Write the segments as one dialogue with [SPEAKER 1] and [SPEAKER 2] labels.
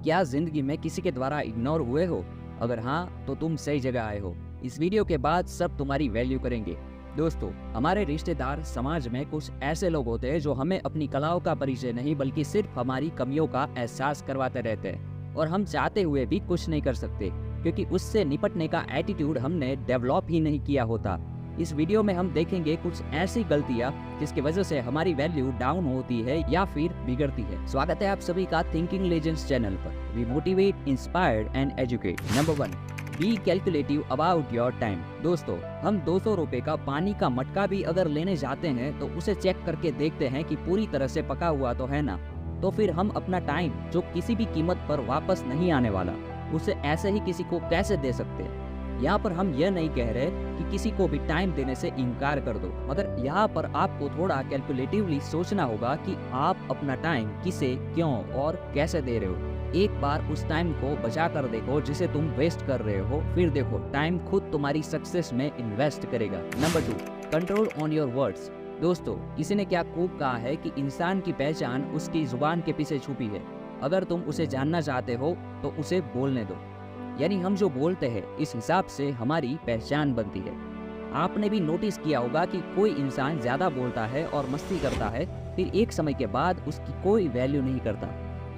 [SPEAKER 1] क्या जिंदगी में किसी के द्वारा इग्नोर हुए हो? अगर हाँ, तो तुम सही जगह आए हो। इस वीडियो के बाद सब तुम्हारी वैल्यू करेंगे। दोस्तों, हमारे रिश्तेदार समाज में कुछ ऐसे लोग होते हैं जो हमें अपनी कलाओं का परिचय नहीं बल्कि सिर्फ हमारी कमियों का एहसास करवाते रहते हैं और हम चाहते हुए भी कुछ नहीं कर सकते क्योंकि उससे निपटने का एटीट्यूड हमने डेवलप ही नहीं किया होता। इस वीडियो में हम देखेंगे कुछ ऐसी गलतियां जिसकी वजह से हमारी वैल्यू डाउन होती है या फिर बिगड़ती है। स्वागत है आप सभी का थिंकिंग लेजेंड्स चैनल पर। We motivate, inspired and educate. Number 1, be calculative about your time. दोस्तों, हम 200 रुपए का पानी का मटका भी अगर लेने जाते हैं तो उसे चेक करके देखते हैं कि पूरी तरह से पका हुआ तो है ना। तो फिर हम अपना टाइम, जो किसी भी कीमत पर वापस नहीं आने वाला, उसे ऐसे ही किसी को कैसे दे सकते हैं। यहाँ पर हम यह नहीं कह रहे कि किसी को भी टाइम देने से इनकार कर दो, मगर यहाँ पर आपको थोड़ा कैलकुलेटिवली सोचना होगा कि आप अपना टाइम किसे, क्यों और कैसे दे रहे हो। एक बार उस टाइम को बचा कर देखो जिसे तुम वेस्ट कर रहे हो, फिर देखो टाइम खुद तुम्हारी सक्सेस में इन्वेस्ट करेगा। Number 2, control on your words. दोस्तों, किसी ने क्या खूब कहा है कि इंसान की पहचान उसकी जुबान के पीछे छुपी है। अगर तुम उसे जानना चाहते हो तो उसे बोलने दो। यानी हम जो बोलते हैं इस हिसाब से हमारी पहचान बनती है। आपने भी नोटिस किया होगा कि कोई इंसान ज्यादा बोलता है और मस्ती करता है, फिर एक समय के बाद उसकी कोई वैल्यू नहीं करता।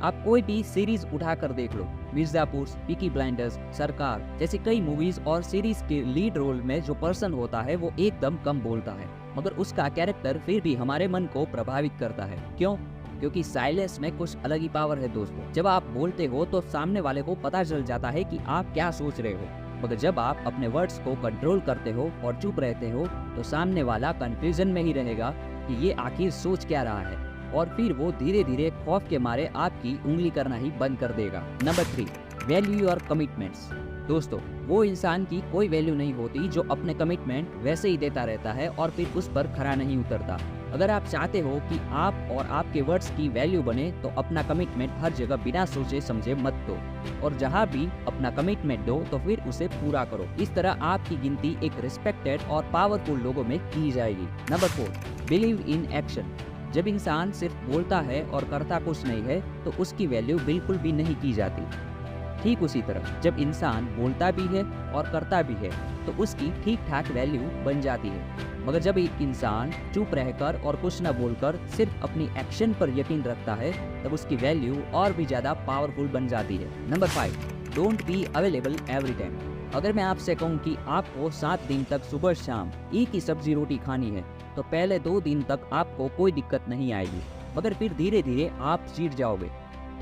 [SPEAKER 1] आप कोई भी सीरीज उठा कर देख लो, मिर्जापुर, पीकी ब्लाइंडर्स, सरकार जैसी कई मूवीज और सीरीज के लीड रोल में जो पर्सन होता है वो एकदम कम बोलता है, मगर उसका कैरेक्टर फिर भी हमारे मन को प्रभावित करता है। क्यों? क्योंकि साइलेंस में कुछ अलग ही पावर है दोस्तों। जब आप बोलते हो तो सामने वाले को पता चल जाता है कि आप क्या सोच रहे हो, मगर जब आप अपने वर्ड्स को कंट्रोल करते हो और चुप रहते हो तो सामने वाला कंफ्यूजन में ही रहेगा कि ये आखिर सोच क्या रहा है, और फिर वो धीरे धीरे खौफ के मारे आपकी उंगली करना ही बंद कर देगा। Number 3, value your commitments. दोस्तों, वो इंसान की कोई वैल्यू नहीं होती जो अपने कमिटमेंट वैसे ही देता रहता है और फिर उस पर खरा नहीं उतरता। अगर आप चाहते हो कि आप और आपके वर्ड्स की वैल्यू बने तो अपना कमिटमेंट हर जगह बिना सोचे समझे मत दो, और जहां भी अपना कमिटमेंट दो तो फिर उसे पूरा करो। इस तरह आपकी गिनती एक रिस्पेक्टेड और पावरफुल लोगों में की जाएगी। Number 4, believe in action. जब इंसान सिर्फ बोलता है और करता कुछ नहीं है तो उसकी वैल्यू बिल्कुल भी नहीं की जाती। ठीक उसी तरह जब इंसान बोलता भी है और करता भी है तो उसकी ठीक ठाक वैल्यू बन जाती है, मगर जब एक इंसान चुप रहकर और कुछ न बोलकर सिर्फ अपनी एक्शन पर यकीन रखता है तब उसकी वैल्यू और भी ज्यादा पावरफुल बन जाती है। Number 5, don't be available every time. अगर मैं आपसे कहूँ कि आपको 7 दिन तक सुबह शाम एक ही सब्जी रोटी खानी है तो पहले 2 दिन तक आपको कोई दिक्कत नहीं आएगी, मगर फिर धीरे धीरे आप सीख जाओगे।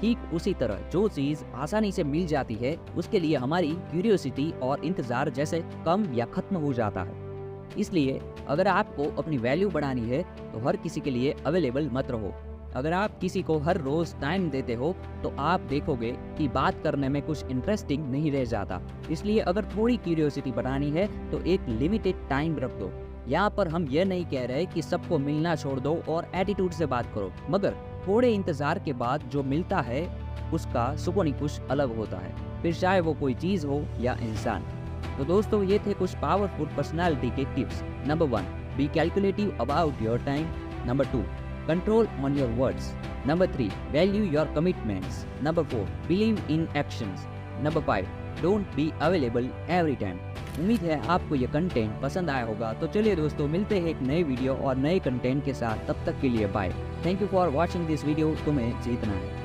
[SPEAKER 1] ठीक उसी तरह जो चीज आसानी से मिल जाती है उसके लिए हमारी क्यूरियोसिटी और इंतजार जैसे कम या खत्म हो जाता है। इसलिए अगर आपको अपनी वैल्यू बढ़ानी है तो हर किसी के लिए अवेलेबल मत रहो। अगर आप किसी को हर रोज टाइम देते हो तो आप देखोगे कि बात करने में कुछ इंटरेस्टिंग नहीं रह जाता। इसलिए अगर थोड़ी क्यूरियोसिटी बढ़ानी है तो एक लिमिटेड टाइम रख दो। यहाँ पर हम ये नहीं कह रहे कि सबको मिलना छोड़ दो और एटीट्यूड से बात करो, मगर थोड़े इंतजार के बाद जो मिलता है उसका सुकून ही कुछ अलग होता है, फिर चाहे वो कोई चीज हो या इंसान। तो दोस्तों, ये थे कुछ पावरफुल पर्सनालिटी के tips. Number 1, be calculative about your time. Number 2, control on your words. Number 3, value your commitments. Number 4, believe in actions. Number 5, don't be available every time. उम्मीद है आपको ये कंटेंट पसंद आया होगा। तो चलिए दोस्तों, मिलते हैं एक नए वीडियो और नए कंटेंट के साथ। तब तक के लिए bye. Thank you for watching this video. तुम्हें जीतना है।